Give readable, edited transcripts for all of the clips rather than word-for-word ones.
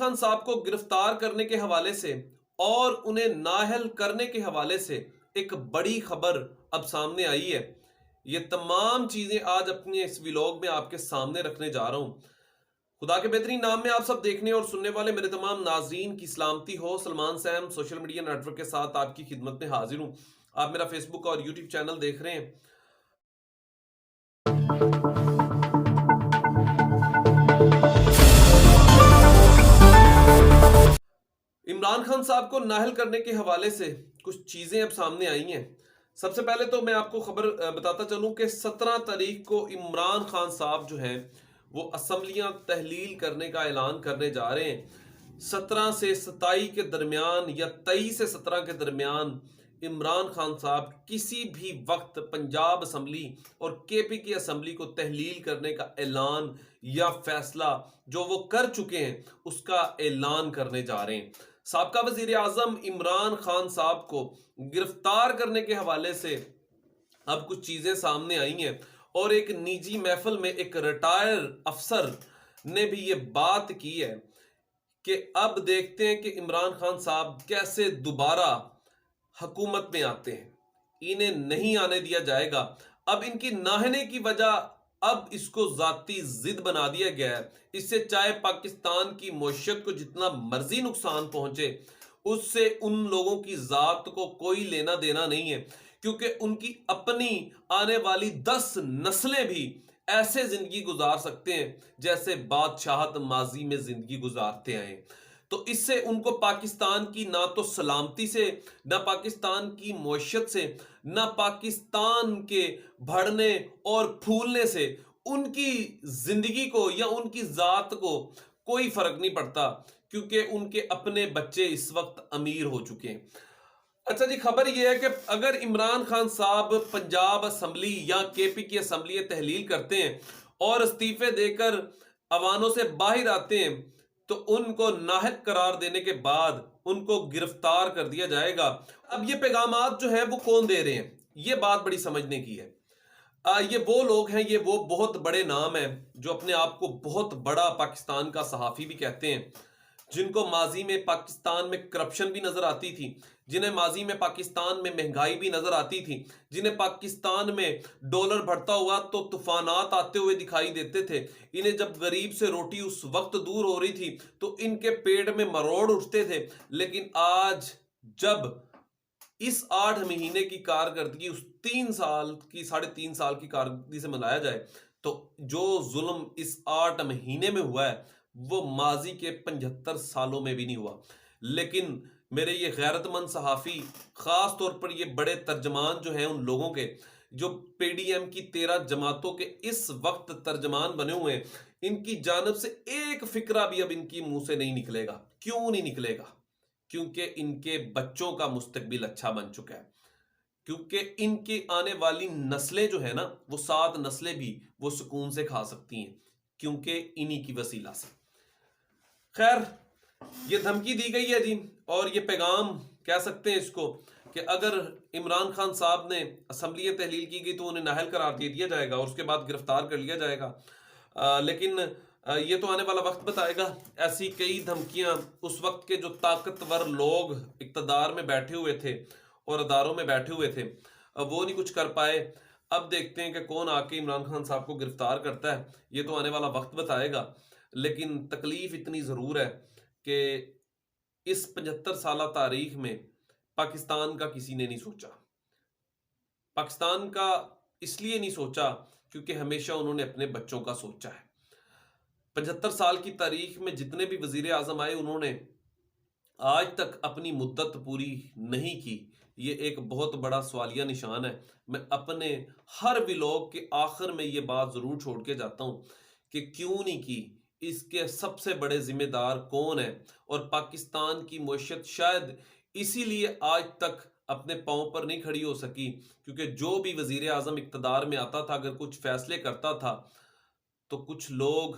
خان صاحب کو گرفتار کرنے کے حوالے سے اور انہیں نااہل کرنے کے حوالے سے ایک بڑی خبر اب سامنے آئی ہے۔ یہ تمام چیزیں آج اپنے اس ویلاگ میں آپ کے سامنے رکھنے جا رہا ہوں۔ خدا کے بہترین نام میں آپ سب دیکھنے اور سننے والے میرے تمام ناظرین کی سلامتی ہو۔ Salman Sam social media network کے ساتھ آپ کی خدمت میں حاضر ہوں۔ آپ میرا فیس بک اور یوٹیوب چینل دیکھ رہے ہیں۔ عمران خان صاحب کو نااہل کرنے کے حوالے سے کچھ چیزیں اب سامنے آئی ہیں۔ سب سے پہلے تو میں آپ کو خبر بتاتا چلوں کہ 17 تاریخ کو عمران خان صاحب جو ہیں وہ اسمبلیاں تحلیل کرنے کا اعلان کرنے جا رہے ہیں۔ 17 سے 27 کے درمیان یا 23 سے 17 کے درمیان عمران خان صاحب کسی بھی وقت پنجاب اسمبلی اور کے پی کی اسمبلی کو تحلیل کرنے کا اعلان یا فیصلہ جو وہ کر چکے ہیں اس کا اعلان کرنے جا رہے ہیں۔ سابقہ وزیر اعظم عمران خان صاحب کو گرفتار کرنے کے حوالے سے اب کچھ چیزیں سامنے آئی ہیں، اور ایک نجی محفل میں ایک ریٹائر افسر نے بھی یہ بات کی ہے کہ اب دیکھتے ہیں کہ عمران خان صاحب کیسے دوبارہ حکومت میں آتے ہیں۔ انہیں نہیں آنے دیا جائے گا۔ اب ان کی ناہنے کی وجہ اب اس کو ذاتی ضد بنا دیا گیا ہے۔ اس سے چاہے پاکستان کی معیشت کو جتنا مرضی نقصان پہنچے، اس سے ان لوگوں کی ذات کو کوئی لینا دینا نہیں ہے، کیونکہ ان کی اپنی آنے والی 10 نسلیں بھی ایسے زندگی گزار سکتے ہیں جیسے بادشاہت ماضی میں زندگی گزارتے آئے۔ تو اس سے ان کو پاکستان کی نہ تو سلامتی سے، نہ پاکستان کی معیشت سے، نہ پاکستان کے بڑھنے اور پھولنے سے ان کی زندگی کو یا ان کی ذات کو کوئی فرق نہیں پڑتا، کیونکہ ان کے اپنے بچے اس وقت امیر ہو چکے ہیں۔ اچھا جی، خبر یہ ہے کہ اگر عمران خان صاحب پنجاب اسمبلی یا کے پی کی اسمبلی تحلیل کرتے ہیں اور استعفے دے کر ایوانوں سے باہر آتے ہیں تو ان کو نااہل قرار دینے کے بعد ان کو گرفتار کر دیا جائے گا۔ اب یہ پیغامات جو ہیں وہ کون دے رہے ہیں، یہ بات بڑی سمجھنے کی ہے۔ یہ وہ لوگ ہیں، یہ وہ بہت بڑے نام ہیں جو اپنے آپ کو بہت بڑا پاکستان کا صحافی بھی کہتے ہیں، جن کو ماضی میں پاکستان میں کرپشن بھی نظر آتی تھی، جنہیں ماضی میں پاکستان میں مہنگائی بھی نظر آتی تھی، جنہیں پاکستان میں ڈالر بڑھتا ہوا تو طوفانات آتے ہوئے دکھائی دیتے تھے۔ انہیں جب غریب سے روٹی اس وقت دور ہو رہی تھی تو ان کے پیٹ میں مروڑ اٹھتے تھے، لیکن آج جب اس 8 مہینے کی کارکردگی اس 3 سال کی 3.5 سال کی کارکردگی سے ملایا جائے تو جو ظلم اس 8 مہینے میں ہوا ہے وہ ماضی کے 75 سالوں میں بھی نہیں ہوا۔ لیکن میرے یہ غیرت مند صحافی، خاص طور پر یہ بڑے ترجمان جو ہیں ان لوگوں کے جو پی ڈی ایم کی 13 جماعتوں کے اس وقت ترجمان بنے ہوئے ہیں، ان کی جانب سے ایک فکرہ بھی اب ان کی منہ سے نہیں نکلے گا۔ کیوں نہیں نکلے گا؟ کیونکہ ان کے بچوں کا مستقبل اچھا بن چکا ہے، کیونکہ ان کی آنے والی نسلیں جو ہے نا، وہ 7 نسلیں بھی وہ سکون سے کھا سکتی ہیں، کیونکہ انہی کی وسیلہ سے۔ خیر، یہ دھمکی دی گئی ہے جی، اور یہ پیغام کہہ سکتے ہیں اس کو کہ اگر عمران خان صاحب نے اسمبلی تحلیل کی گئی تو انہیں نااہل قرار دے دیا جائے گا اور اس کے بعد گرفتار کر لیا جائے گا۔ لیکن یہ تو آنے والا وقت بتائے گا۔ ایسی کئی دھمکیاں اس وقت کے جو طاقتور لوگ اقتدار میں بیٹھے ہوئے تھے اور اداروں میں بیٹھے ہوئے تھے وہ نہیں کچھ کر پائے۔ اب دیکھتے ہیں کہ کون آ کے عمران خان صاحب کو گرفتار کرتا ہے، یہ تو آنے والا وقت بتائے گا۔ لیکن تکلیف اتنی ضرور ہے کہ اس 75 سالہ تاریخ میں پاکستان کا کسی نے نہیں سوچا۔ پاکستان کا اس لیے نہیں سوچا کیونکہ ہمیشہ انہوں نے اپنے بچوں کا سوچا ہے۔ 75 سال کی تاریخ میں جتنے بھی وزیر اعظم آئے انہوں نے آج تک اپنی مدت پوری نہیں کی۔ یہ ایک بہت بڑا سوالیہ نشان ہے۔ میں اپنے ہر ولاگ کے آخر میں یہ بات ضرور چھوڑ کے جاتا ہوں کہ کیوں نہیں کی، اس کے سب سے بڑے ذمہ دار کون ہیں، اور پاکستان کی معیشت شاید اسی لیے آج تک اپنے پاؤں پر نہیں کھڑی ہو سکی، کیونکہ جو بھی وزیر اعظم اقتدار میں آتا تھا اگر کچھ فیصلے کرتا تھا تو کچھ لوگ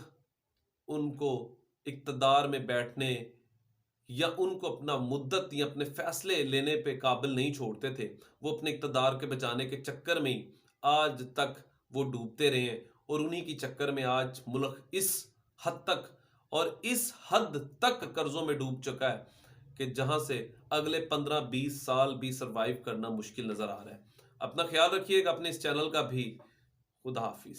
ان کو اقتدار میں بیٹھنے یا ان کو اپنا مدت یا اپنے فیصلے لینے پہ قابل نہیں چھوڑتے تھے۔ وہ اپنے اقتدار کے بچانے کے چکر میں ہی آج تک وہ ڈوبتے رہے ہیں، اور انہی کی چکر میں آج ملک اس حد تک اور اس حد تک قرضوں میں ڈوب چکا ہے کہ جہاں سے اگلے 15-20 سال بھی سروائیو کرنا مشکل نظر آ رہا ہے. اپنا خیال رکھیے گا، اپنے اس چینل کا بھی. خدا حافظ.